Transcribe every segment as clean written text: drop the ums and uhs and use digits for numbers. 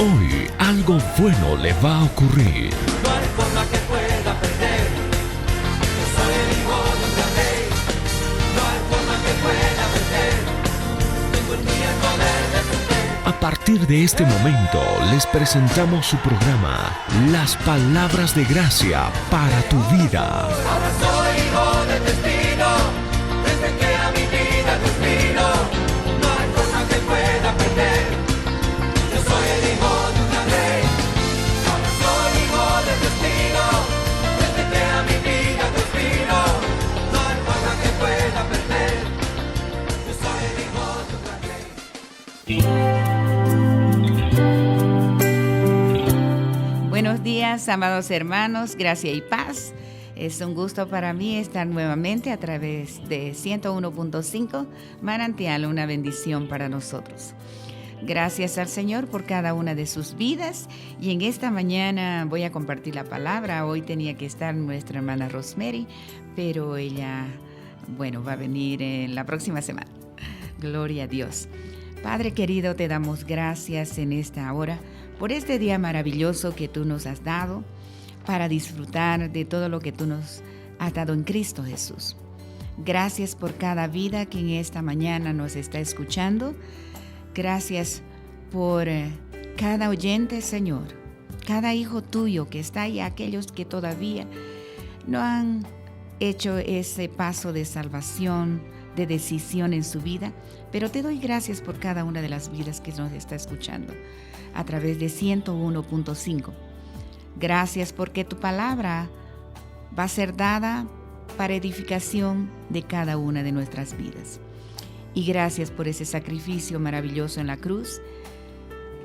Hoy algo bueno le va a ocurrir. No hay forma que pueda perder. Yo soy el hijo de un gran rey. No hay forma que pueda perder. Tengo en mí el poder de su fe. A partir de este momento les presentamos su programa, Las Palabras de Gracia para tu Vida. Ahora soy hijo de destino. Desde que a mi vida Dios vino. No hay forma que pueda perder. Yo soy el hijo de un gran rey. Ahora soy hijo de destino. Desde que a mi vida Dios vino. No hay forma que pueda perder. Yo soy el hijo de un gran rey. Buenos días, amados hermanos, gracia y paz. Es un gusto para mí estar nuevamente a través de 101.5 Manantial, una bendición para nosotros. Gracias al Señor por cada una de sus vidas, y en esta mañana voy a compartir la palabra. Hoy tenía que estar nuestra hermana Rosemary, pero ella, va a venir en la próxima semana. Gloria a Dios. Padre querido, te damos gracias en esta hora por este día maravilloso que tú nos has dado para disfrutar de todo lo que tú nos has dado en Cristo Jesús. Gracias por cada vida que en esta mañana nos está escuchando. Gracias por cada oyente, Señor, cada hijo tuyo que está ahí, aquellos que todavía no han hecho ese paso de salvación, de decisión en su vida, pero te doy gracias por cada una de las vidas que nos está escuchando a través de 101.5. Gracias porque tu palabra va a ser dada para edificación de cada una de nuestras vidas. Y gracias por ese sacrificio maravilloso en la cruz.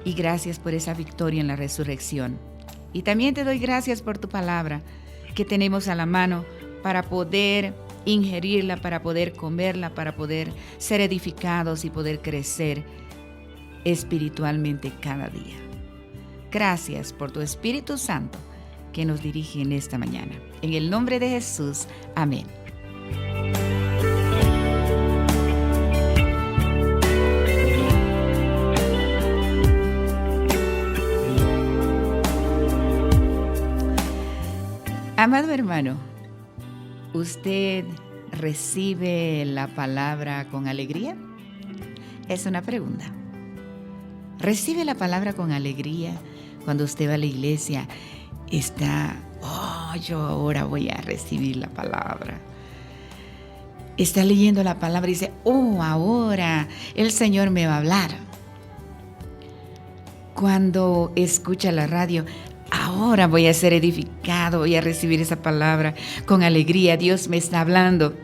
Y gracias por esa victoria en la resurrección. Y también te doy gracias por tu palabra que tenemos a la mano para poder ingerirla, para poder comerla, para poder ser edificados y poder crecer espiritualmente cada día. Gracias por tu Espíritu Santo que nos dirige en esta mañana. En el nombre de Jesús, amén. Amado hermano, ¿usted recibe la palabra con alegría? Es una pregunta. ¿Recibe la palabra con alegría? Cuando usted va a la iglesia, yo ahora voy a recibir la palabra. Está leyendo la palabra y dice, ahora el Señor me va a hablar. Cuando escucha la radio, ahora voy a ser edificado, voy a recibir esa palabra con alegría. Dios me está hablando.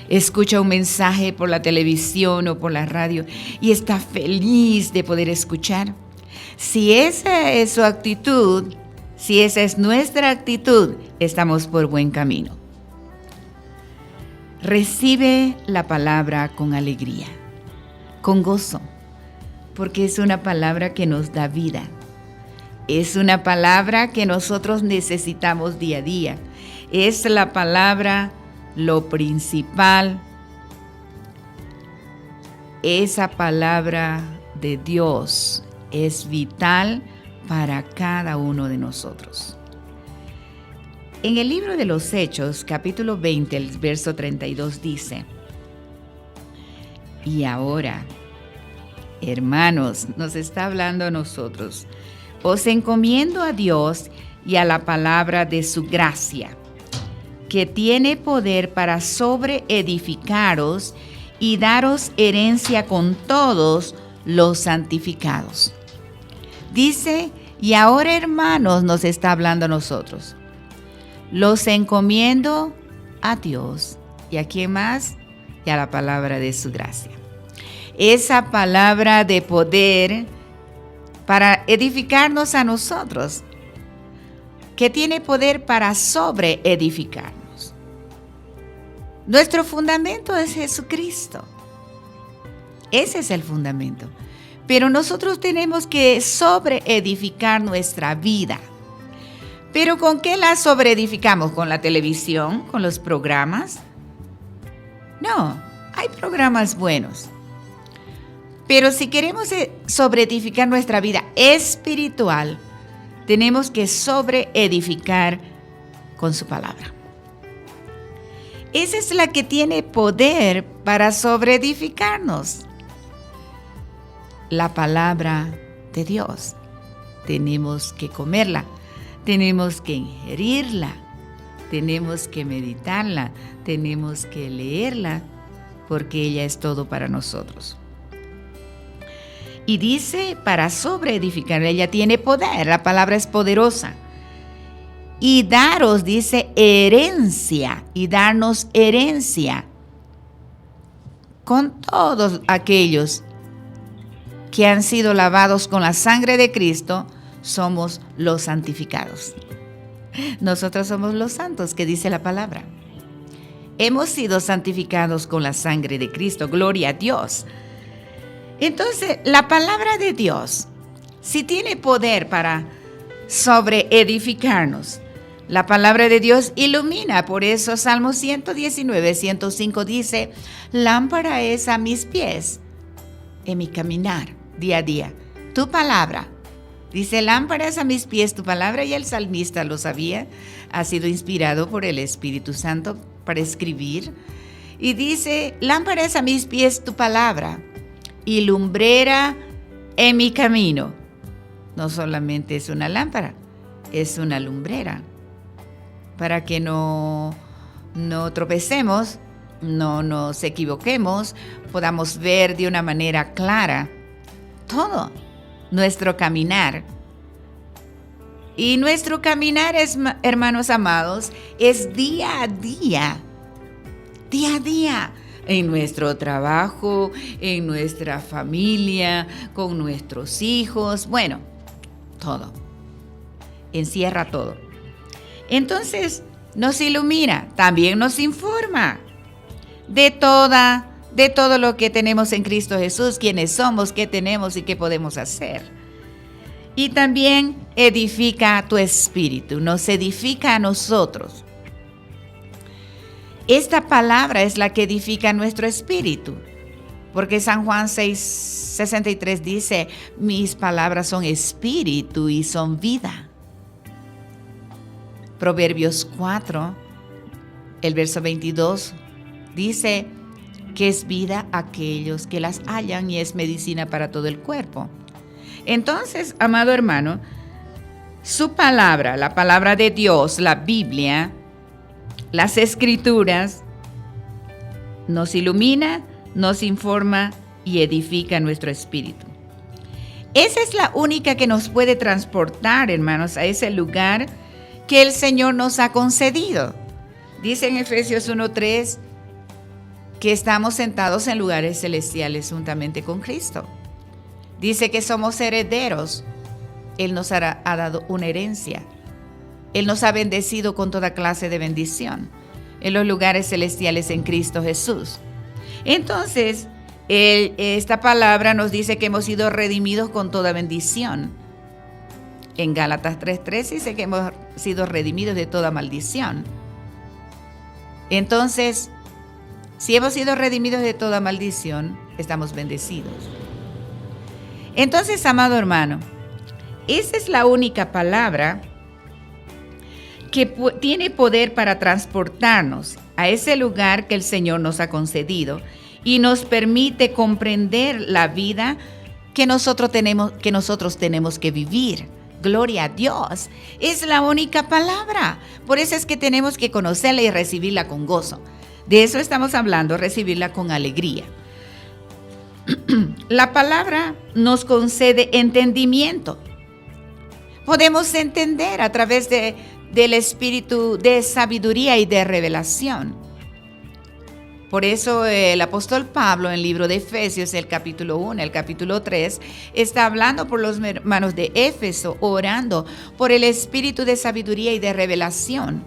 Escucha un mensaje por la televisión o por la radio y está feliz de poder escuchar. Si esa es su actitud, si esa es nuestra actitud, estamos por buen camino. Recibe la palabra con alegría, con gozo, porque es una palabra que nos da vida. Es una palabra que nosotros necesitamos día a día. Es la palabra lo principal. Esa palabra de Dios es vital para cada uno de nosotros. En el libro de los Hechos, capítulo 20, el verso 32 dice: y ahora, hermanos, nos está hablando a nosotros, os encomiendo a Dios y a la palabra de su gracia, que tiene poder para sobreedificaros y daros herencia con todos los santificados. Dice, y ahora hermanos, nos está hablando a nosotros. Los encomiendo a Dios. ¿Y a quién más? Y a la palabra de su gracia. Esa palabra de poder para edificarnos a nosotros, que tiene poder para sobreedificarnos. Nuestro fundamento es Jesucristo. Ese es el fundamento. Pero nosotros tenemos que sobreedificar nuestra vida. ¿Pero con qué la sobreedificamos? ¿Con la televisión? ¿Con los programas? No, hay programas buenos. Pero si queremos sobreedificar nuestra vida espiritual, tenemos que sobreedificar con su palabra. Esa es la que tiene poder para sobreedificarnos. La palabra de Dios. Tenemos que comerla, tenemos que ingerirla, tenemos que meditarla, tenemos que leerla, porque ella es todo para nosotros. Y dice, para sobreedificar, ella tiene poder, la palabra es poderosa. Y daros, dice, herencia, y darnos herencia con todos aquellos que han sido lavados con la sangre de Cristo, somos los santificados. Nosotros somos los santos, que dice la palabra. Hemos sido santificados con la sangre de Cristo, gloria a Dios. Entonces, la palabra de Dios, si tiene poder para sobreedificarnos, la palabra de Dios ilumina. Por eso Salmo 119, 105 dice, lámpara es a mis pies en mi caminar día a día. Tu palabra, dice, lámpara es a mis pies tu palabra, y el salmista lo sabía, ha sido inspirado por el Espíritu Santo para escribir. Y dice, lámpara es a mis pies tu palabra y lumbrera en mi camino. No solamente es una lámpara, es una lumbrera, para que no tropecemos, no nos equivoquemos, podamos ver de una manera clara todo nuestro caminar. Y nuestro caminar es, hermanos amados, es día a día, en nuestro trabajo, en nuestra familia, con nuestros hijos, bueno, todo, encierra todo. Entonces, nos ilumina, también nos informa de todo lo que tenemos en Cristo Jesús, quiénes somos, qué tenemos y qué podemos hacer. Y también edifica tu espíritu, nos edifica a nosotros. Esta palabra es la que edifica nuestro espíritu, porque San Juan 6:63 dice, mis palabras son espíritu y son vida. Proverbios 4, el verso 22, dice que es vida a aquellos que las hallan y es medicina para todo el cuerpo. Entonces, amado hermano, su palabra, la palabra de Dios, la Biblia, las Escrituras, nos ilumina, nos informa y edifica nuestro espíritu. Esa es la única que nos puede transportar, hermanos, a ese lugar que el Señor nos ha concedido. Dice en Efesios 1:3 que estamos sentados en lugares celestiales juntamente con Cristo. Dice que somos herederos. Él nos ha dado una herencia. Él nos ha bendecido con toda clase de bendición en los lugares celestiales en Cristo Jesús. Entonces, esta palabra nos dice que hemos sido redimidos con toda bendición. En Gálatas 3:3 dice que hemos sido redimidos de toda maldición. Entonces, si hemos sido redimidos de toda maldición, estamos bendecidos. Entonces, amado hermano, esa es la única palabra que tiene poder para transportarnos a ese lugar que el Señor nos ha concedido y nos permite comprender la vida que nosotros tenemos que vivir. Gloria a Dios. Es la única palabra. Por eso es que tenemos que conocerla y recibirla con gozo. De eso estamos hablando, recibirla con alegría. La palabra nos concede entendimiento. Podemos entender a través del espíritu de sabiduría y de revelación. Por eso el apóstol Pablo en el libro de Efesios, el capítulo 1, el capítulo 3, está hablando por los hermanos de Éfeso, orando por el espíritu de sabiduría y de revelación.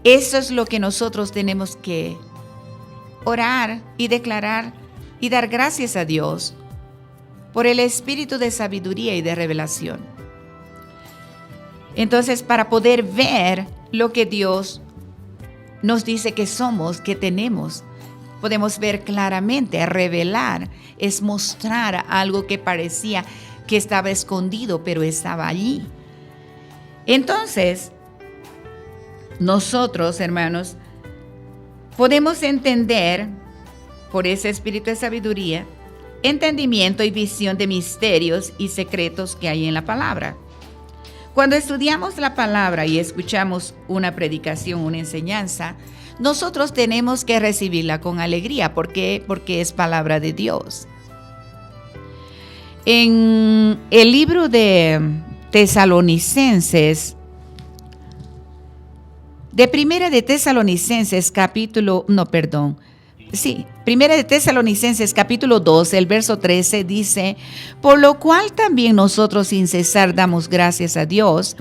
Eso es lo que nosotros tenemos que orar y declarar y dar gracias a Dios por el espíritu de sabiduría y de revelación. Entonces, para poder ver lo que Dios nos dice que somos, que tenemos, podemos ver claramente. Revelar es mostrar algo que parecía que estaba escondido, pero estaba allí. Entonces, nosotros, hermanos, podemos entender por ese espíritu de sabiduría, entendimiento y visión de misterios y secretos que hay en la palabra. Cuando estudiamos la palabra y escuchamos una predicación, una enseñanza, nosotros tenemos que recibirla con alegría. ¿Por qué? Porque es palabra de Dios. En el libro de Tesalonicenses, Primera de Tesalonicenses capítulo 2, el verso 13 dice: por lo cual también nosotros sin cesar damos gracias a Dios,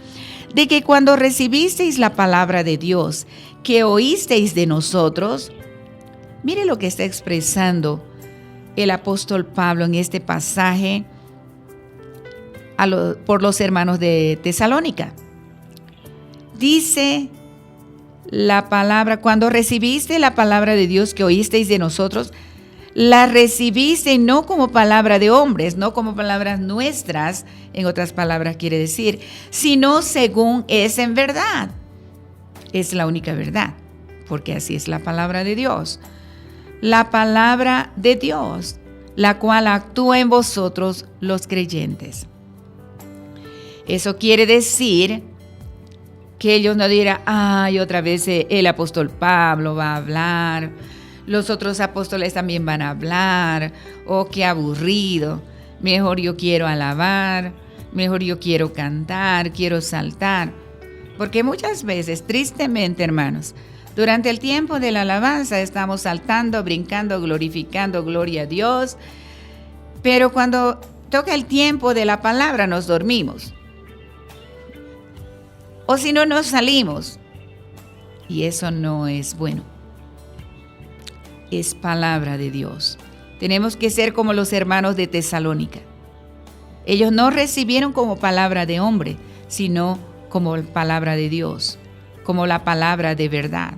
de que cuando recibisteis la palabra de Dios, que oísteis de nosotros. Mire lo que está expresando el apóstol Pablo en este pasaje por los hermanos de Tesalónica. Dice la palabra: cuando recibiste la palabra de Dios que oísteis de nosotros, la recibiste no como palabra de hombres, no como palabras nuestras, en otras palabras quiere decir, sino según es en verdad. Es la única verdad, porque así es la palabra de Dios. La palabra de Dios, la cual actúa en vosotros los creyentes. Eso quiere decir que ellos no dirán: ay, otra vez el apóstol Pablo va a hablar, los otros apóstoles también van a hablar, qué aburrido, mejor yo quiero alabar, mejor yo quiero cantar, quiero saltar. Porque muchas veces, tristemente, hermanos, durante el tiempo de la alabanza estamos saltando, brincando, glorificando, gloria a Dios, pero cuando toca el tiempo de la palabra nos dormimos. O si no, nos salimos. Y eso no es bueno. Es palabra de Dios. Tenemos que ser como los hermanos de Tesalónica. Ellos no recibieron como palabra de hombre, sino como palabra de Dios, como la palabra de verdad.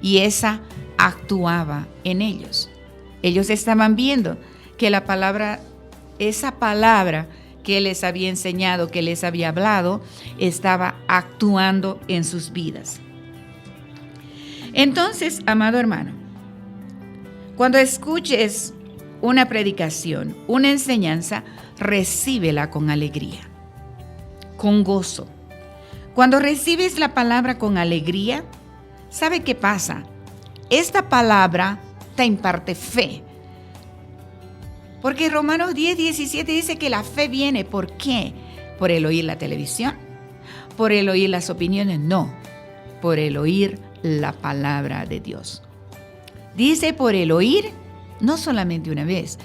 Y esa actuaba en ellos. Ellos estaban viendo que la palabra, esa palabra que Él les había enseñado, que les había hablado, estaba actuando en sus vidas. Entonces, amado hermano, cuando escuches una predicación, una enseñanza, recíbela con alegría, con gozo. Cuando recibes la palabra con alegría, ¿sabe qué pasa? Esta palabra te imparte fe. Porque Romanos 10:17 dice que la fe viene, ¿por qué? ¿Por el oír la televisión? ¿Por el oír las opiniones? No, por el oír la palabra de Dios. Dice por el oír, no solamente una vez,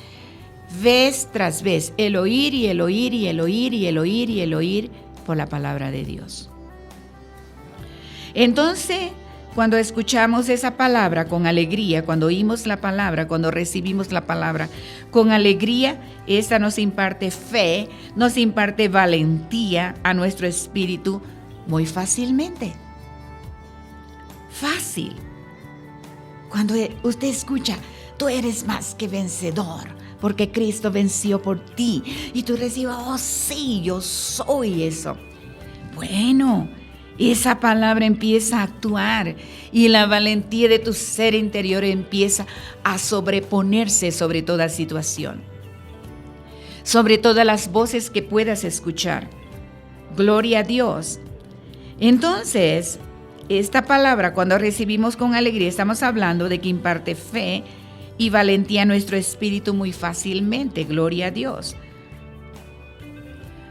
vez tras vez, el oír y el oír y el oír y el oír y el oír por la palabra de Dios. Entonces, cuando escuchamos esa palabra con alegría, cuando oímos la palabra, cuando recibimos la palabra con alegría, esta nos imparte fe, nos imparte valentía a nuestro espíritu muy fácilmente. Fácil. Cuando usted escucha: tú eres más que vencedor, porque Cristo venció por ti. Y tú recibes: oh sí, yo soy eso. Bueno, esa palabra empieza a actuar y la valentía de tu ser interior empieza a sobreponerse sobre toda situación, sobre todas las voces que puedas escuchar. Gloria a Dios. Entonces, esta palabra, cuando recibimos con alegría, estamos hablando de que imparte fe y valentía a nuestro espíritu muy fácilmente. Gloria a Dios.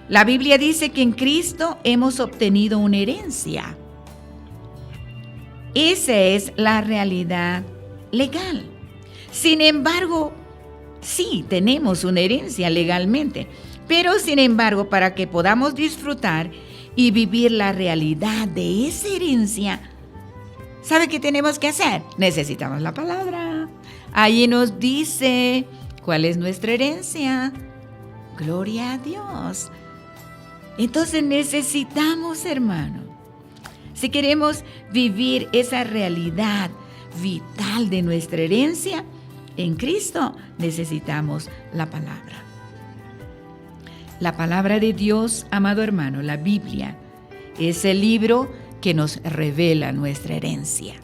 La Biblia dice que en Cristo hemos obtenido una herencia. Esa es la realidad legal. Sin embargo, sí, tenemos una herencia legalmente, pero sin embargo, para que podamos disfrutar y vivir la realidad de esa herencia, ¿sabe qué tenemos que hacer? Necesitamos la palabra. Allí nos dice cuál es nuestra herencia. Gloria a Dios. Entonces necesitamos, hermano, si queremos vivir esa realidad vital de nuestra herencia en Cristo, necesitamos la palabra. La palabra de Dios, amado hermano, la Biblia, es el libro que nos revela nuestra herencia.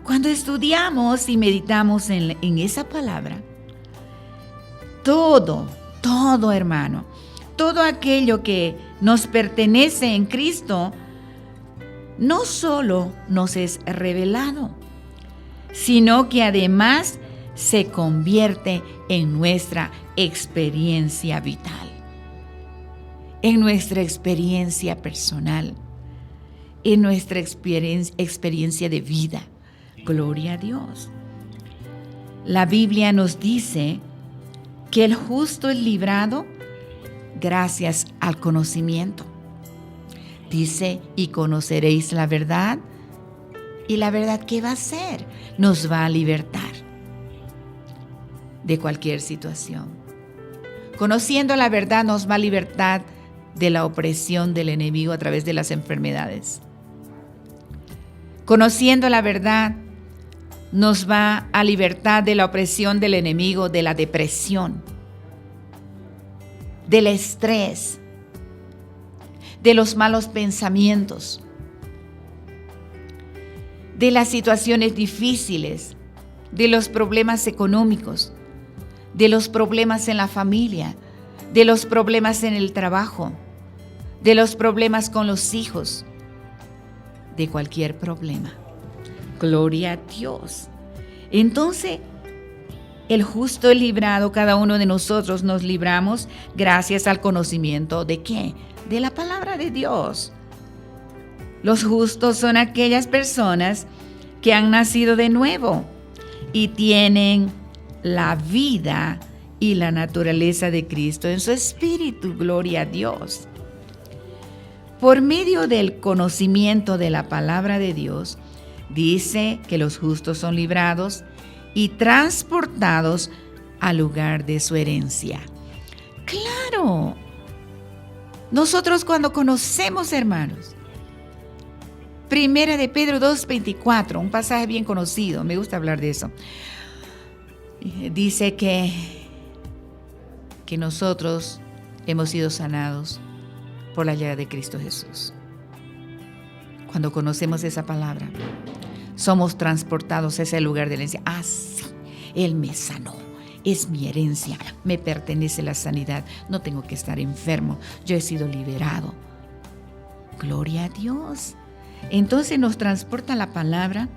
Cuando estudiamos y meditamos en esa palabra, todo, hermano, todo aquello que nos pertenece en Cristo, no solo nos es revelado, sino que además se convierte en nuestra experiencia vital, en nuestra experiencia personal, en nuestra experiencia de vida. Gloria a Dios. La Biblia nos dice que el justo es librado gracias al conocimiento. Dice, y conoceréis la verdad, y la verdad, ¿qué va a hacer? Nos va a libertar de cualquier situación. Conociendo la verdad nos va a libertar de la opresión del enemigo a través de las enfermedades. Conociendo la verdad nos va a libertar de la opresión del enemigo, de la depresión, del estrés, de los malos pensamientos, de las situaciones difíciles, de los problemas económicos, de los problemas en la familia, de los problemas en el trabajo, de los problemas con los hijos, de cualquier problema. Gloria a Dios. Entonces, el justo es librado, cada uno de nosotros nos libramos gracias al conocimiento ¿de qué? De la palabra de Dios. Los justos son aquellas personas que han nacido de nuevo y tienen la vida y la naturaleza de Cristo en su espíritu. Gloria a Dios. Por medio del conocimiento de la palabra de Dios, dice que los justos son librados y transportados al lugar de su herencia. ¡Claro! Nosotros cuando conocemos, hermanos, Primera de Pedro 2:24, un pasaje bien conocido, me gusta hablar de eso. Dice que nosotros hemos sido sanados por la llaga de Cristo Jesús. Cuando conocemos esa palabra, somos transportados a ese lugar de herencia. Ah, sí, Él me sanó, es mi herencia, me pertenece la sanidad, no tengo que estar enfermo, yo he sido liberado. Gloria a Dios. Entonces nos transporta la palabra,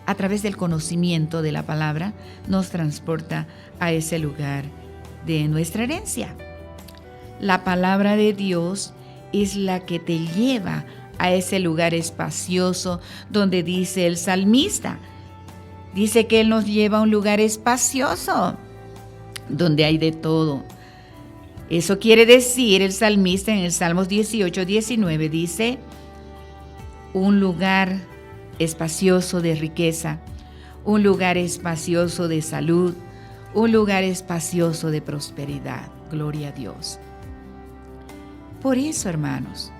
a través del conocimiento de la palabra, nos transporta a ese lugar de nuestra herencia. La palabra de Dios es la que te lleva a ese lugar espacioso donde dice el salmista. Dice que Él nos lleva a un lugar espacioso donde hay de todo. Eso quiere decir el salmista en el Salmos 18:19 dice, un lugar espacioso de riqueza, un lugar espacioso de salud, un lugar espacioso de prosperidad. Gloria a Dios. Por eso, hermanos,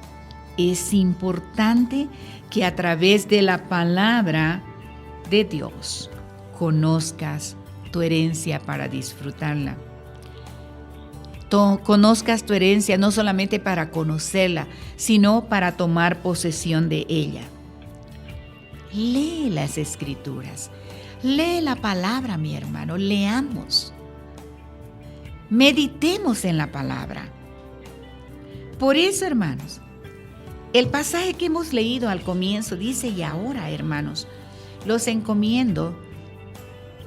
es importante que a través de la palabra de Dios conozcas tu herencia para disfrutarla. Conozcas tu herencia no solamente para conocerla, sino para tomar posesión de ella. Lee las Escrituras, lee la palabra, mi hermano, leamos. Meditemos en la palabra. Por eso, hermanos, el pasaje que hemos leído al comienzo dice, y ahora, hermanos, los encomiendo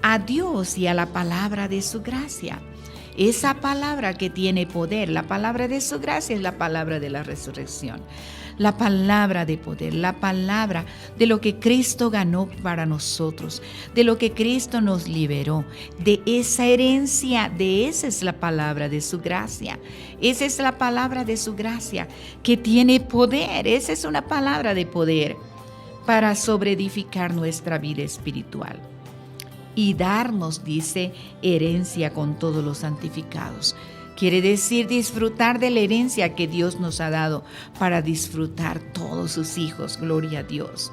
a Dios y a la palabra de su gracia. Esa palabra que tiene poder, la palabra de su gracia es la palabra de la resurrección. La palabra de poder, la palabra de lo que Cristo ganó para nosotros, de lo que Cristo nos liberó, de esa herencia, de esa es la palabra de su gracia. Esa es la palabra de su gracia que tiene poder. Esa es una palabra de poder para sobreedificar nuestra vida espiritual y darnos, dice, herencia con todos los santificados. Quiere decir disfrutar de la herencia que Dios nos ha dado para disfrutar todos sus hijos. Gloria a Dios.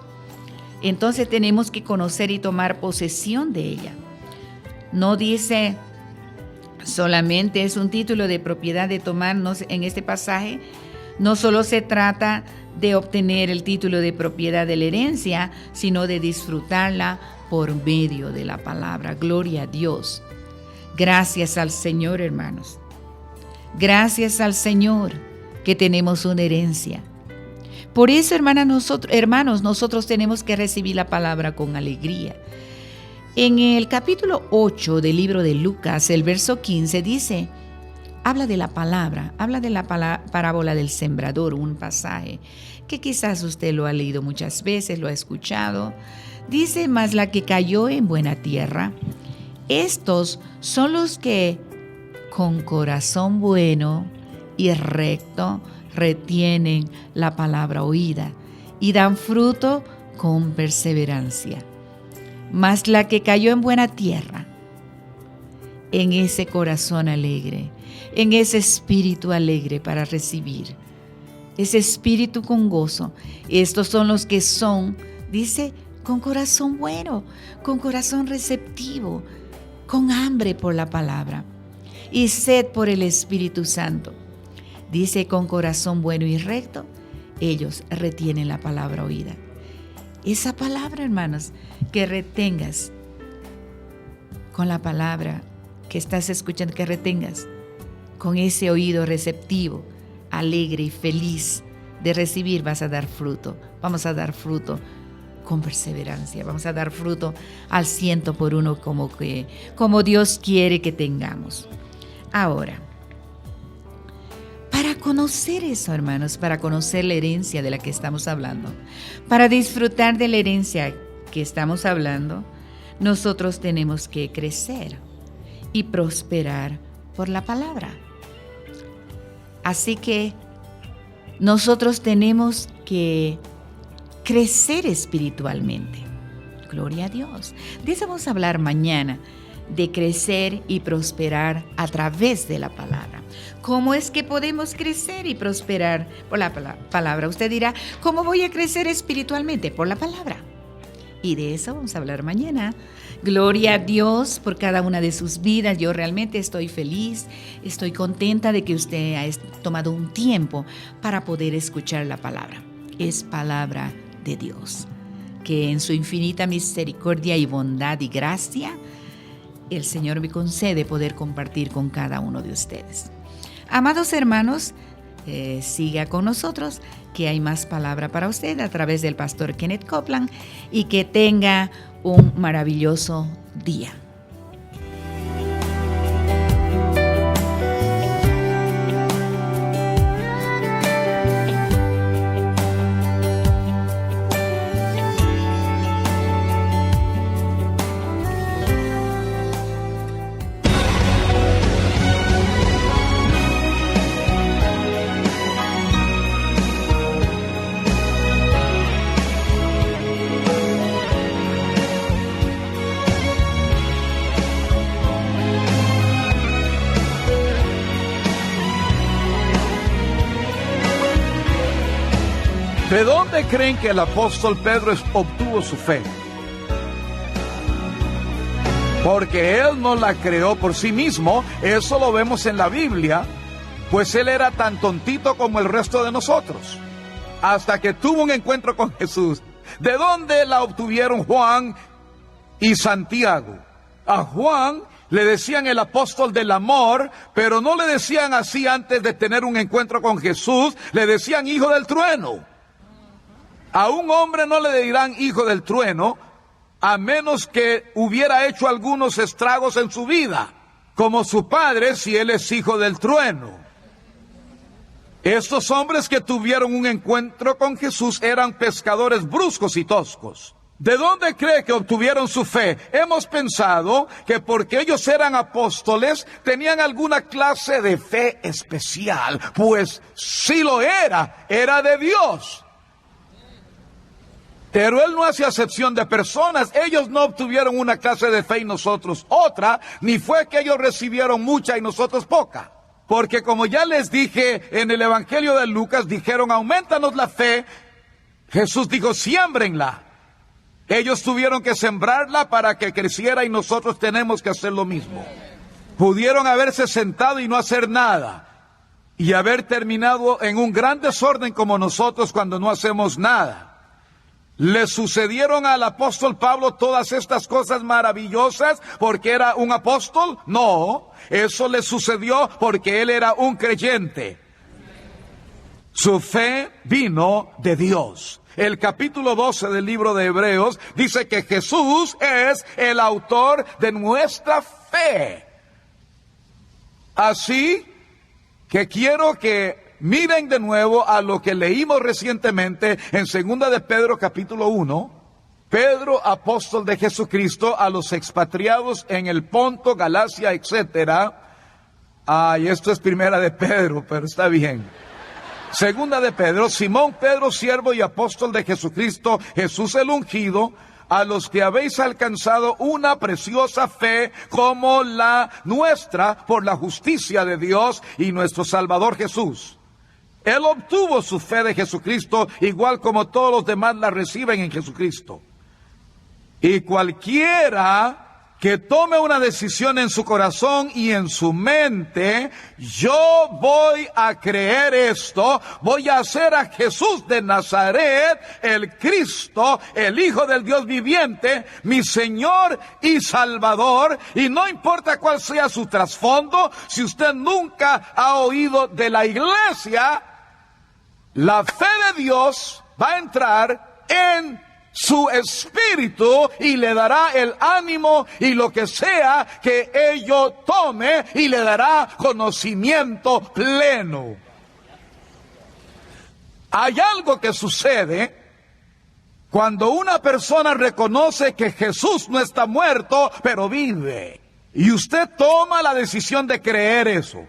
Entonces tenemos que conocer y tomar posesión de ella. No dice solamente es un título de propiedad de tomarnos en este pasaje. No solo se trata de obtener el título de propiedad de la herencia, sino de disfrutarla por medio de la palabra. Gloria a Dios. Gracias al Señor, hermanos. Gracias al Señor que tenemos una herencia. Por eso, hermanos, nosotros tenemos que recibir la palabra con alegría. En el capítulo 8 del libro de Lucas, el verso 15 dice, habla de la parábola del sembrador, un pasaje que quizás usted lo ha leído muchas veces, lo ha escuchado. Dice, mas la que cayó en buena tierra, estos son los que con corazón bueno y recto retienen la palabra oída y dan fruto con perseverancia. Mas la que cayó en buena tierra, en ese corazón alegre, en ese espíritu alegre para recibir, ese espíritu con gozo, estos son los que son, dice, con corazón bueno, con corazón receptivo, con hambre por la palabra y sed por el Espíritu Santo. Dice, con corazón bueno y recto, ellos retienen la palabra oída. Esa palabra, hermanos, que retengas con la palabra que estás escuchando, que retengas con ese oído receptivo, alegre y feliz de recibir, vas a dar fruto. Vamos a dar fruto con perseverancia. Vamos a dar fruto al 100% como Dios quiere que tengamos. Ahora, para conocer eso, hermanos, para conocer la herencia de la que estamos hablando, para disfrutar de la herencia que estamos hablando, nosotros tenemos que crecer y prosperar por la palabra. Así que nosotros tenemos que crecer espiritualmente. Gloria a Dios. De eso vamos a hablar mañana, de crecer y prosperar a través de la palabra. ¿Cómo es que podemos crecer y prosperar por la palabra? Usted dirá, ¿cómo voy a crecer espiritualmente? Por la palabra. Y de eso vamos a hablar mañana. Gloria a Dios por cada una de sus vidas. Yo realmente estoy feliz, estoy contenta de que usted ha tomado un tiempo para poder escuchar la palabra. Es palabra de Dios. Que en su infinita misericordia y bondad y gracia, el Señor me concede poder compartir con cada uno de ustedes. Amados hermanos, siga con nosotros, que hay más palabra para usted a través del pastor Kenneth Copeland, y que tenga un maravilloso día. ¿De dónde creen que el apóstol Pedro obtuvo su fe? Porque él no la creó por sí mismo, eso lo vemos en la Biblia, pues él era tan tontito como el resto de nosotros, hasta que tuvo un encuentro con Jesús. ¿De dónde la obtuvieron Juan y Santiago? A Juan le decían el apóstol del amor, pero no le decían así antes de tener un encuentro con Jesús, le decían hijo del trueno. A un hombre no le dirán hijo del trueno, a menos que hubiera hecho algunos estragos en su vida, como su padre si él es hijo del trueno. Estos hombres que tuvieron un encuentro con Jesús eran pescadores bruscos y toscos. ¿De dónde cree que obtuvieron su fe? Hemos pensado que porque ellos eran apóstoles, tenían alguna clase de fe especial. Pues sí lo era de Dios. Pero Él no hace acepción de personas. Ellos no obtuvieron una clase de fe y nosotros otra, ni fue que ellos recibieron mucha y nosotros poca. Porque como ya les dije en el Evangelio de Lucas, dijeron, aumentanos la fe. Jesús dijo, siémbrenla. Ellos tuvieron que sembrarla para que creciera y nosotros tenemos que hacer lo mismo. Pudieron haberse sentado y no hacer nada y haber terminado en un gran desorden como nosotros cuando no hacemos nada. ¿Le sucedieron al apóstol Pablo todas estas cosas maravillosas porque era un apóstol? No, eso le sucedió porque él era un creyente. Su fe vino de Dios. El capítulo 12 del libro de Hebreos dice que Jesús es el autor de nuestra fe. Así que quiero que miren de nuevo a lo que leímos recientemente en 2 de Pedro capítulo 1. Pedro, apóstol de Jesucristo, a los expatriados en el Ponto, Galacia, etcétera. Ay, esto es 1 de Pedro, pero está bien. 2 de Pedro, Simón Pedro, siervo y apóstol de Jesucristo, Jesús el ungido, a los que habéis alcanzado una preciosa fe como la nuestra por la justicia de Dios y nuestro Salvador Jesús. Él obtuvo su fe de Jesucristo, igual como todos los demás la reciben en Jesucristo. Y cualquiera que tome una decisión en su corazón y en su mente, yo voy a creer esto, voy a hacer a Jesús de Nazaret, el Cristo, el Hijo del Dios viviente, mi Señor y Salvador, y no importa cuál sea su trasfondo, si usted nunca ha oído de la iglesia, la fe de Dios va a entrar en su espíritu y le dará el ánimo y lo que sea que ello tome y le dará conocimiento pleno. Hay algo que sucede cuando una persona reconoce que Jesús no está muerto, pero vive. Y usted toma la decisión de creer eso.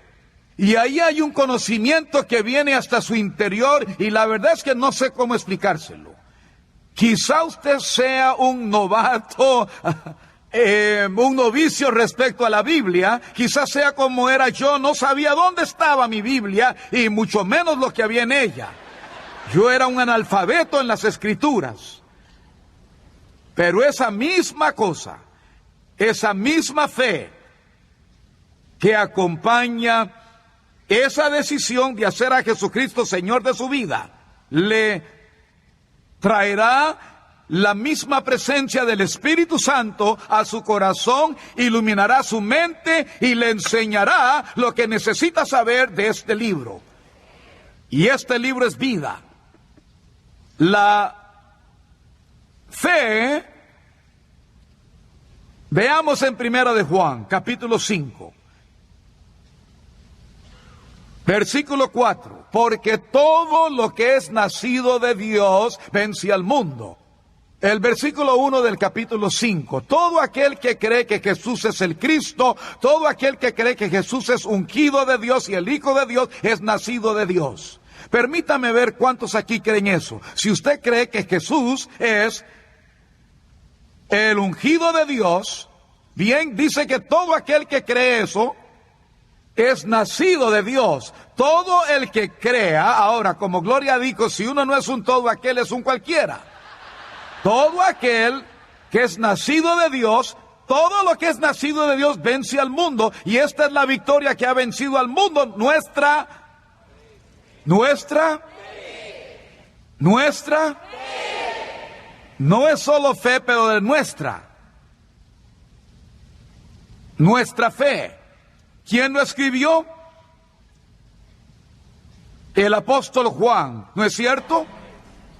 Y ahí hay un conocimiento que viene hasta su interior y la verdad es que no sé cómo explicárselo. Quizá usted sea un novato, un novicio respecto a la Biblia. Quizá sea como era yo, no sabía dónde estaba mi Biblia y mucho menos lo que había en ella. Yo era un analfabeto en las Escrituras. Pero esa misma cosa, esa misma fe que acompaña esa decisión de hacer a Jesucristo Señor de su vida, le traerá la misma presencia del Espíritu Santo a su corazón, iluminará su mente y le enseñará lo que necesita saber de este libro. Y este libro es vida. La fe, veamos en 1 de Juan, capítulo 5. Versículo 4, porque todo lo que es nacido de Dios vence al mundo. El versículo 1 del capítulo 5, todo aquel que cree que Jesús es el Cristo, todo aquel que cree que Jesús es ungido de Dios y el Hijo de Dios, es nacido de Dios. Permítame ver cuántos aquí creen eso. Si usted cree que Jesús es el ungido de Dios, bien, dice que todo aquel que cree eso, es nacido de Dios. Todo el que crea, ahora como Gloria dijo, si uno no es un todo aquel, es un cualquiera. Todo aquel que es nacido de Dios, todo lo que es nacido de Dios vence al mundo. Y esta es la victoria que ha vencido al mundo, nuestra no es solo fe, pero de nuestra fe. ¿Quién lo escribió? El apóstol Juan, ¿no es cierto?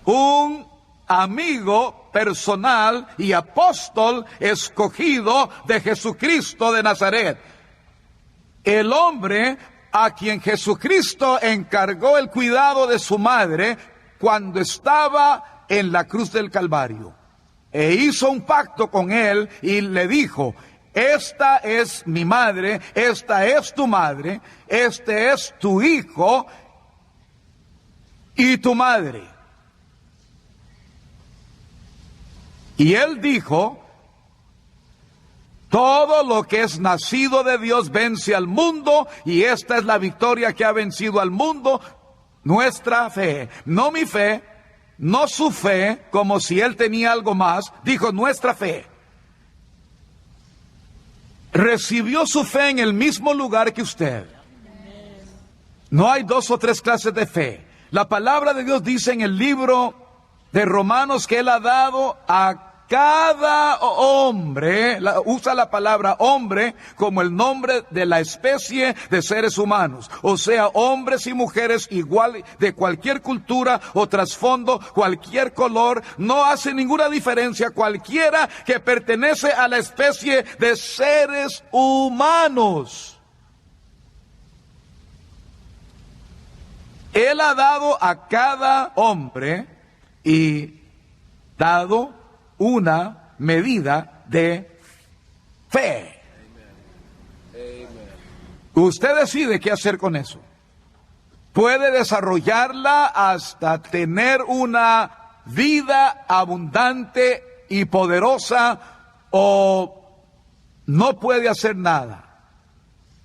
Un amigo personal y apóstol escogido de Jesucristo de Nazaret. El hombre a quien Jesucristo encargó el cuidado de su madre cuando estaba en la cruz del Calvario. E hizo un pacto con él y le dijo: esta es mi madre, esta es tu madre, este es tu hijo y tu madre. Y él dijo: todo lo que es nacido de Dios vence al mundo, y esta es la victoria que ha vencido al mundo, nuestra fe. No mi fe, no su fe, como si él tenía algo más, dijo nuestra fe. Recibió su fe en el mismo lugar que usted. No hay dos o tres clases de fe. La palabra de Dios dice en el libro de Romanos que Él ha dado a cada hombre, usa la palabra hombre como el nombre de la especie de seres humanos. O sea, hombres y mujeres igual, de cualquier cultura o trasfondo, cualquier color, no hace ninguna diferencia. Cualquiera que pertenece a la especie de seres humanos. Él ha dado a cada hombre y dado una medida de fe. Usted decide qué hacer con eso. Puede desarrollarla hasta tener una vida abundante y poderosa, o no puede hacer nada.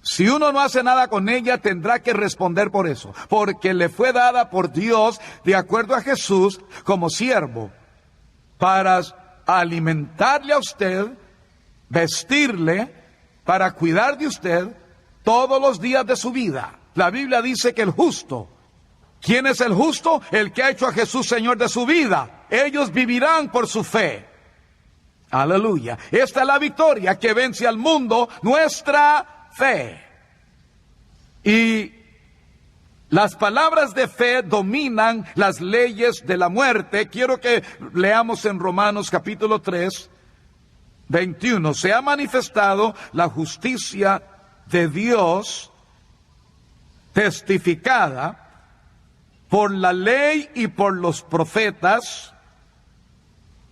Si uno no hace nada con ella, tendrá que responder por eso, porque le fue dada por Dios, de acuerdo a Jesús, como siervo, para alimentarle a usted, vestirle, para cuidar de usted todos los días de su vida. La Biblia dice que el justo, ¿quién es el justo? El que ha hecho a Jesús Señor de su vida. Ellos vivirán por su fe. Aleluya. Esta es la victoria que vence al mundo, nuestra fe. Y las palabras de fe dominan las leyes de la muerte. Quiero que leamos en Romanos capítulo 3, 21. Se ha manifestado la justicia de Dios, testificada por la ley y por los profetas.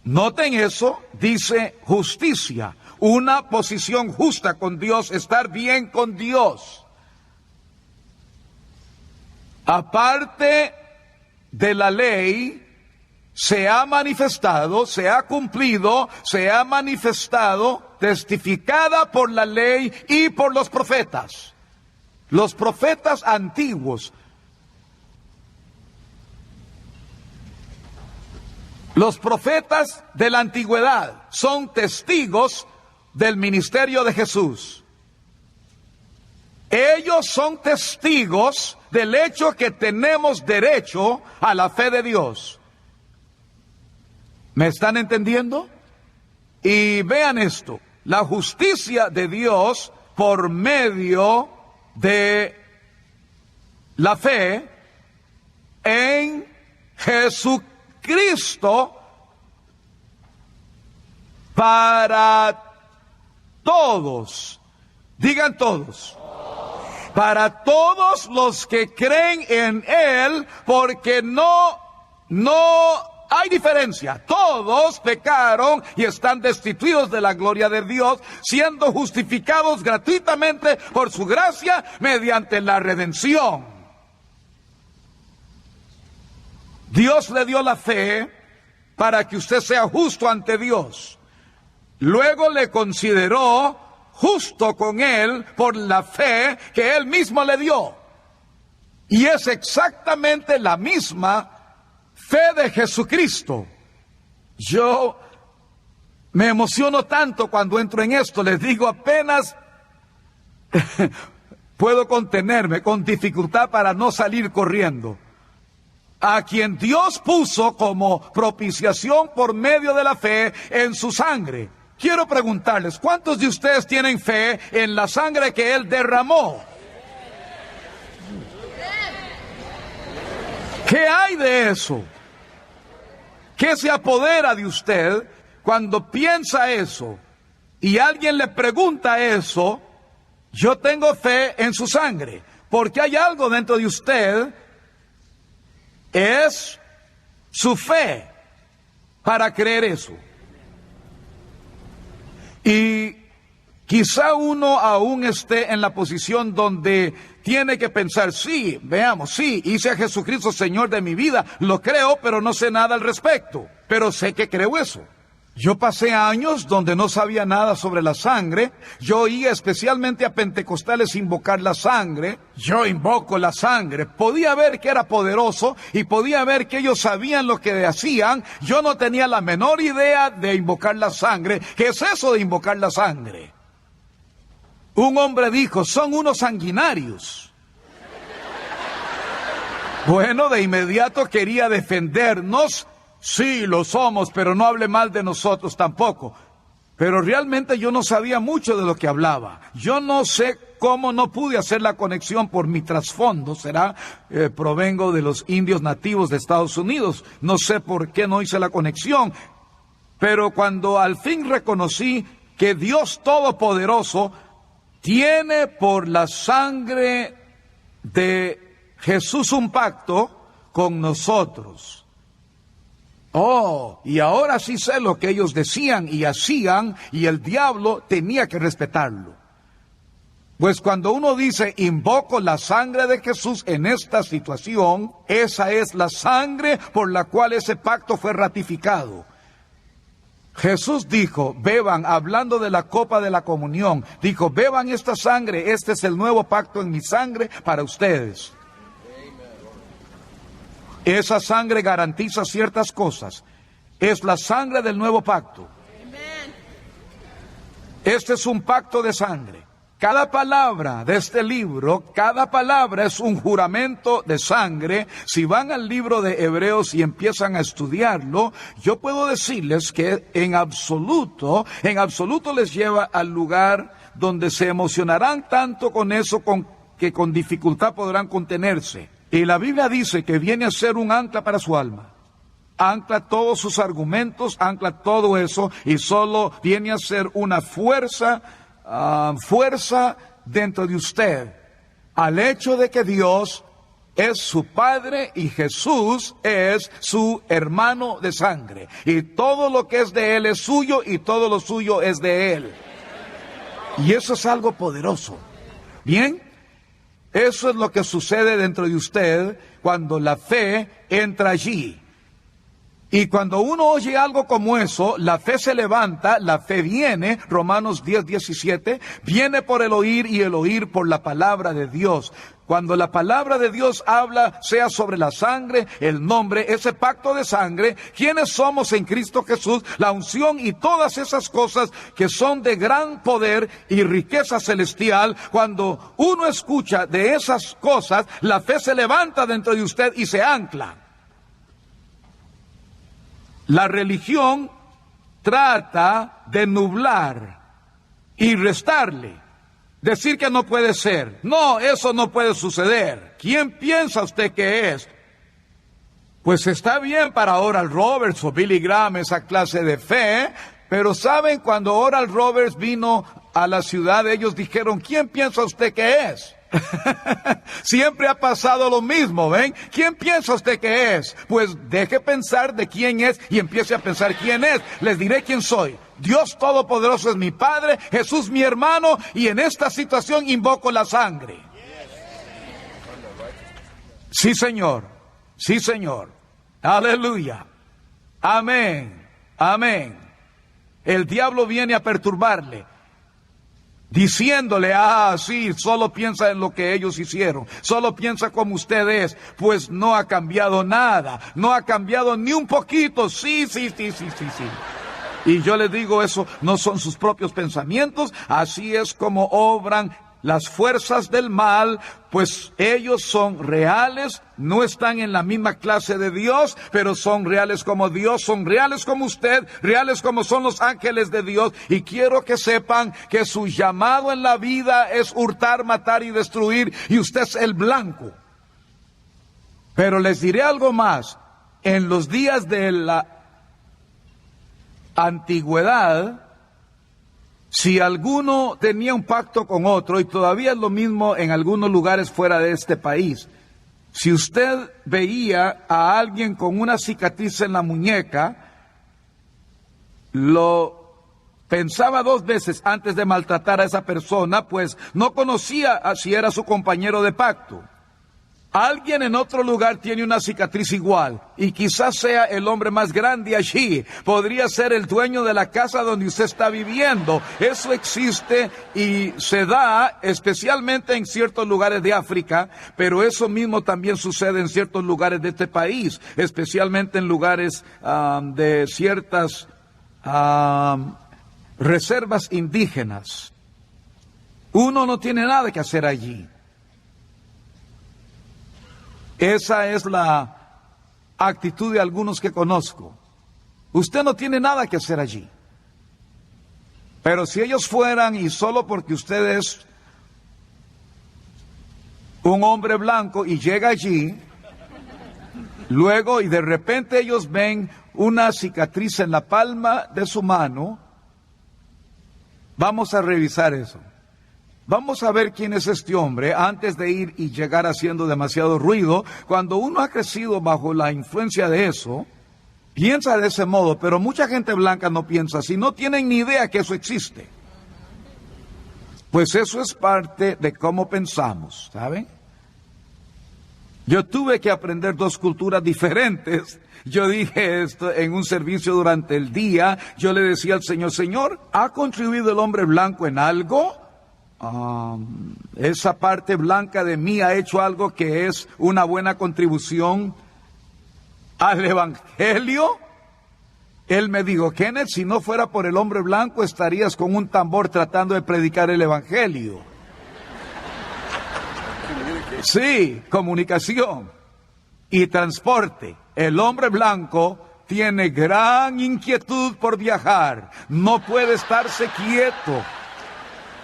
Noten eso, dice justicia, una posición justa con Dios, estar bien con Dios. Aparte de la ley, se ha manifestado, se ha cumplido, se ha manifestado, testificada por la ley y por los profetas. Los profetas antiguos, los profetas de la antigüedad son testigos del ministerio de Jesús. Ellos son testigos del hecho que tenemos derecho a la fe de Dios. ¿Me están entendiendo? Y vean esto, la justicia de Dios por medio de la fe en Jesucristo para todos. Digan todos. Para todos los que creen en Él, porque no hay diferencia. Todos pecaron y están destituidos de la gloria de Dios, siendo justificados gratuitamente por su gracia mediante la redención. Dios le dio la fe para que usted sea justo ante Dios. Luego le consideró justo con Él por la fe que Él mismo le dio. Y es exactamente la misma fe de Jesucristo. Yo me emociono tanto cuando entro en esto. Les digo, apenas puedo contenerme con dificultad para no salir corriendo. A quien Dios puso como propiciación por medio de la fe en su sangre. Quiero preguntarles, ¿cuántos de ustedes tienen fe en la sangre que Él derramó? ¿Qué hay de eso? ¿Qué se apodera de usted cuando piensa eso? Y alguien le pregunta eso. Yo tengo fe en su sangre, porque hay algo dentro de usted. Es su fe para creer eso. Y quizá uno aún esté en la posición donde tiene que pensar, sí, veamos, sí, hice a Jesucristo Señor de mi vida, lo creo, pero no sé nada al respecto, pero sé que creo eso. Yo pasé años donde no sabía nada sobre la sangre. Yo oía especialmente a pentecostales invocar la sangre. Yo invoco la sangre. Podía ver que era poderoso y podía ver que ellos sabían lo que hacían. Yo no tenía la menor idea de invocar la sangre. ¿Qué es eso de invocar la sangre? Un hombre dijo, son unos sanguinarios. Bueno, de inmediato quería defendernos. Sí, lo somos, pero no hable mal de nosotros tampoco. Pero realmente yo no sabía mucho de lo que hablaba. Yo no sé cómo no pude hacer la conexión por mi trasfondo. Provengo de los indios nativos de Estados Unidos. No sé por qué no hice la conexión. Pero cuando al fin reconocí que Dios Todopoderoso tiene por la sangre de Jesús un pacto con nosotros. Oh, y ahora sí sé lo que ellos decían y hacían, y el diablo tenía que respetarlo. Pues cuando uno dice, invoco la sangre de Jesús en esta situación, esa es la sangre por la cual ese pacto fue ratificado. Jesús dijo, beban, hablando de la copa de la comunión, dijo, beban esta sangre, este es el nuevo pacto en mi sangre para ustedes. Esa sangre garantiza ciertas cosas. Es la sangre del nuevo pacto. Este es un pacto de sangre. Cada palabra de este libro, cada palabra es un juramento de sangre. Si van al libro de Hebreos y empiezan a estudiarlo, yo puedo decirles que en absoluto les lleva al lugar donde se emocionarán tanto con eso que con dificultad podrán contenerse. Y la Biblia dice que viene a ser un ancla para su alma. Ancla todos sus argumentos, ancla todo eso, y solo viene a ser una fuerza dentro de usted, al hecho de que Dios es su Padre y Jesús es su hermano de sangre. Y todo lo que es de Él es suyo y todo lo suyo es de Él. Y eso es algo poderoso. ¿Bien? Eso es lo que sucede dentro de usted cuando la fe entra allí. Y cuando uno oye algo como eso, la fe se levanta, la fe viene, Romanos 10:17, viene por el oír y el oír por la palabra de Dios. Cuando la palabra de Dios habla, sea sobre la sangre, el nombre, ese pacto de sangre, quiénes somos en Cristo Jesús, la unción y todas esas cosas que son de gran poder y riqueza celestial, cuando uno escucha de esas cosas, la fe se levanta dentro de usted y se ancla. La religión trata de nublar y restarle. Decir que no puede ser. No, eso no puede suceder. ¿Quién piensa usted que es? Pues está bien para Oral Roberts o Billy Graham esa clase de fe, pero ¿saben? Cuando Oral Roberts vino a la ciudad, ellos dijeron, ¿quién piensa usted que es? Siempre ha pasado lo mismo, ¿ven? ¿Quién piensa usted que es? Pues deje pensar de quién es y empiece a pensar quién es. Les diré quién soy. Dios Todopoderoso es mi Padre, Jesús mi hermano, y en esta situación invoco la sangre. Sí, Señor. Sí, Señor. Aleluya. Amén. Amén. El diablo viene a perturbarle, diciéndole, sí, solo piensa en lo que ellos hicieron, solo piensa como usted es, pues no ha cambiado nada, no ha cambiado ni un poquito, sí. Y yo les digo, eso no son sus propios pensamientos, así es como obran las fuerzas del mal, pues ellos son reales, no están en la misma clase de Dios, pero son reales como Dios, son reales como usted, reales como son los ángeles de Dios. Y quiero que sepan que su llamado en la vida es hurtar, matar y destruir, y usted es el blanco. Pero les diré algo más, en los días de la antigüedad, si alguno tenía un pacto con otro, y todavía es lo mismo en algunos lugares fuera de este país, si usted veía a alguien con una cicatriz en la muñeca, lo pensaba 2 veces antes de maltratar a esa persona, pues no conocía si era su compañero de pacto. Alguien en otro lugar tiene una cicatriz igual y quizás sea el hombre más grande allí. Podría ser el dueño de la casa donde usted está viviendo. Eso existe y se da especialmente en ciertos lugares de África, pero eso mismo también sucede en ciertos lugares de este país, especialmente en lugares de ciertas reservas indígenas. Uno no tiene nada que hacer allí. Esa es la actitud de algunos que conozco. Usted no tiene nada que hacer allí. Pero si ellos fueran y solo porque usted es un hombre blanco y llega allí, luego y de repente ellos ven una cicatriz en la palma de su mano, vamos a revisar eso. Vamos a ver quién es este hombre antes de ir y llegar haciendo demasiado ruido. Cuando uno ha crecido bajo la influencia de eso, piensa de ese modo, pero mucha gente blanca no piensa así, no tienen ni idea que eso existe. Pues eso es parte de cómo pensamos, ¿saben? Yo tuve que aprender dos culturas diferentes. Yo dije esto en un servicio durante el día. Yo le decía al Señor, Señor, ¿ha contribuido el hombre blanco en algo? Esa parte blanca de mí ha hecho algo que es una buena contribución al Evangelio. Él me dijo, Kenneth, si no fuera por el hombre blanco estarías con un tambor tratando de predicar el Evangelio. Sí, comunicación y transporte. El hombre blanco tiene gran inquietud por viajar, no puede estarse quieto.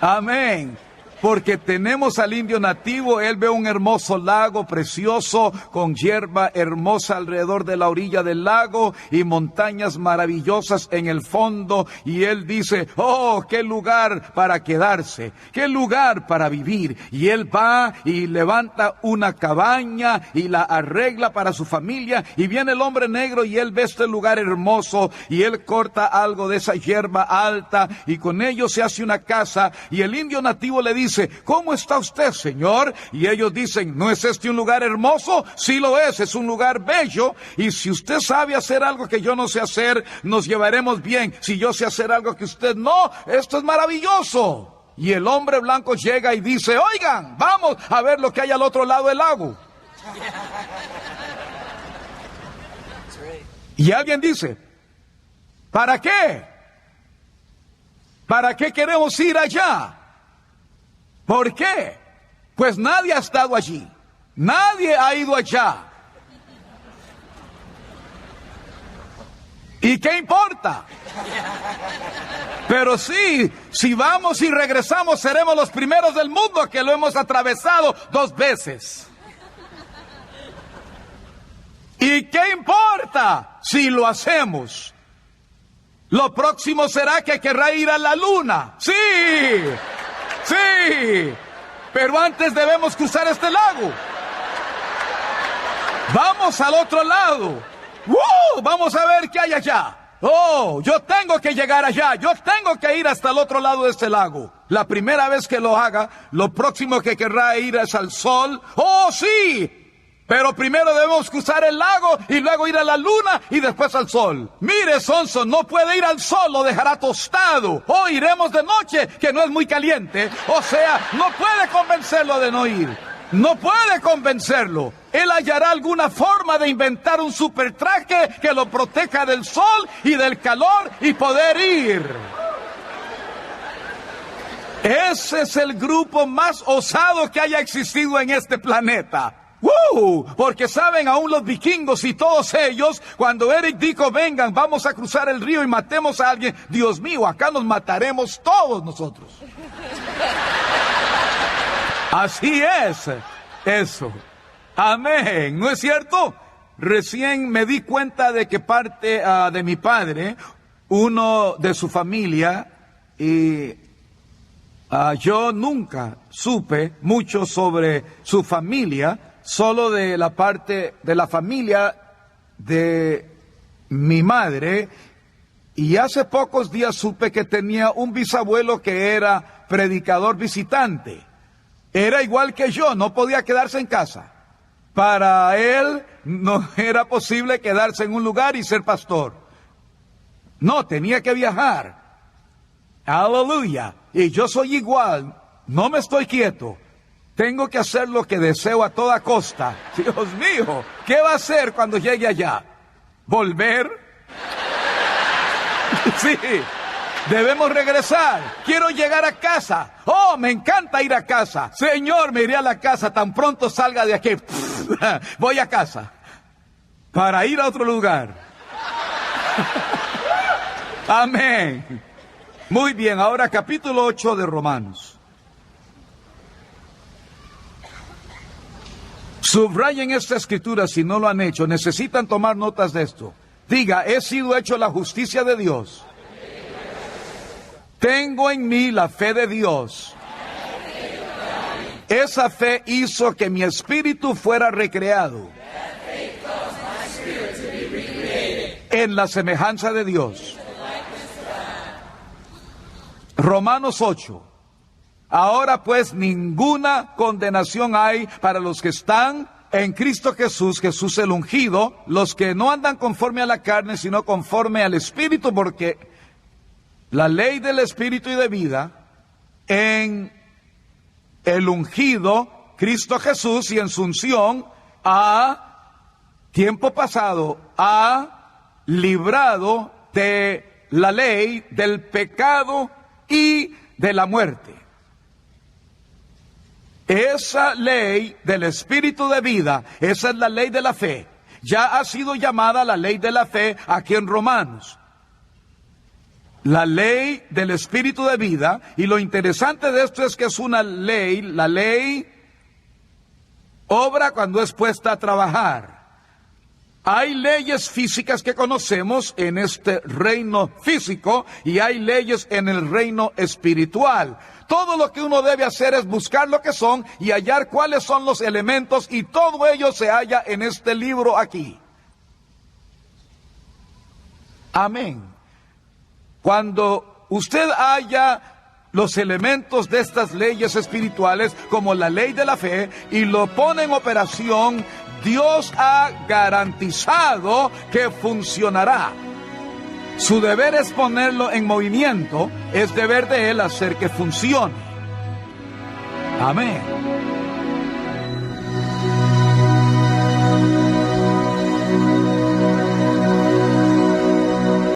Amén. Porque tenemos al indio nativo, él ve un hermoso lago precioso con hierba hermosa alrededor de la orilla del lago y montañas maravillosas en el fondo, y él dice, oh, qué lugar para quedarse, qué lugar para vivir. Y él va y levanta una cabaña y la arregla para su familia, y viene el hombre negro y él ve este lugar hermoso y él corta algo de esa hierba alta y con ello se hace una casa, y el indio nativo le dice, ¿cómo está usted, señor? Y ellos dicen, ¿no es este un lugar hermoso? Sí lo es un lugar bello, y si usted sabe hacer algo que yo no sé hacer, nos llevaremos bien. Si yo sé hacer algo que usted no, esto es maravilloso. Y el hombre blanco llega y dice, oigan, vamos a ver lo que hay al otro lado del lago. Y alguien dice, ¿para qué? ¿Para qué queremos ir allá? ¿Por qué? Pues nadie ha estado allí. Nadie ha ido allá. ¿Y qué importa? Pero sí, si vamos y regresamos, seremos los primeros del mundo que lo hemos atravesado 2 veces. ¿Y qué importa si lo hacemos? Lo próximo será que querrá ir a la luna. ¡Sí! ¡Sí! Pero antes debemos cruzar este lago. Vamos al otro lado. Vamos a ver qué hay allá. Oh, yo tengo que llegar allá. Yo tengo que ir hasta el otro lado de este lago. La primera vez que lo haga, lo próximo que querrá ir es al sol. ¡Oh, sí! Pero primero debemos cruzar el lago y luego ir a la luna y después al sol. Mire, sonso, no puede ir al sol, lo dejará tostado. O iremos de noche, que no es muy caliente. O sea, no puede convencerlo de no ir. No puede convencerlo. Él hallará alguna forma de inventar un super traje que lo proteja del sol y del calor y poder ir. Ese es el grupo más osado que haya existido en este planeta. Porque saben, aún los vikingos y todos ellos, cuando Eric dijo, vengan, vamos a cruzar el río y matemos a alguien, Dios mío, acá nos mataremos todos nosotros. Así es eso. Amén. ¿No es cierto? Recién me di cuenta de que parte de mi padre, uno de su familia, y yo nunca supe mucho sobre su familia, solo de la parte de la familia de mi madre, y hace pocos días supe que tenía un bisabuelo que era predicador visitante. Era igual que yo, no podía quedarse en casa. Para él no era posible quedarse en un lugar y ser pastor. No, tenía que viajar. Aleluya. Y yo soy igual. No me estoy quieto. Tengo que hacer lo que deseo a toda costa. Dios mío, ¿qué va a hacer cuando llegue allá? ¿Volver? Sí. Debemos regresar. Quiero llegar a casa. Oh, me encanta ir a casa. Señor, me iré a la casa tan pronto salga de aquí. Voy a casa para ir a otro lugar. Amén. Muy bien, ahora capítulo 8 de Romanos. Subrayen esta escritura si no lo han hecho. Necesitan tomar notas de esto. Diga, he sido hecho la justicia de Dios. Tengo en mí la fe de Dios. Esa fe hizo que mi espíritu fuera recreado en la semejanza de Dios. Romanos 8. Ahora pues ninguna condenación hay para los que están en Cristo Jesús, Jesús el ungido, los que no andan conforme a la carne, sino conforme al Espíritu, porque la ley del Espíritu y de vida en el ungido, Cristo Jesús, y en su unción, a tiempo pasado, ha librado de la ley, del pecado y de la muerte. Esa ley del Espíritu de vida, esa es la ley de la fe. Ya ha sido llamada la ley de la fe aquí en Romanos. La ley del Espíritu de vida, y lo interesante de esto es que es una ley, la ley obra cuando es puesta a trabajar. Hay leyes físicas que conocemos en este reino físico y hay leyes en el reino espiritual. Todo lo que uno debe hacer es buscar lo que son y hallar cuáles son los elementos, y todo ello se halla en este libro aquí. Amén. Cuando usted haya los elementos de estas leyes espirituales, como la ley de la fe, y lo pone en operación, Dios ha garantizado que funcionará. Su deber es ponerlo en movimiento, es deber de Él hacer que funcione. Amén.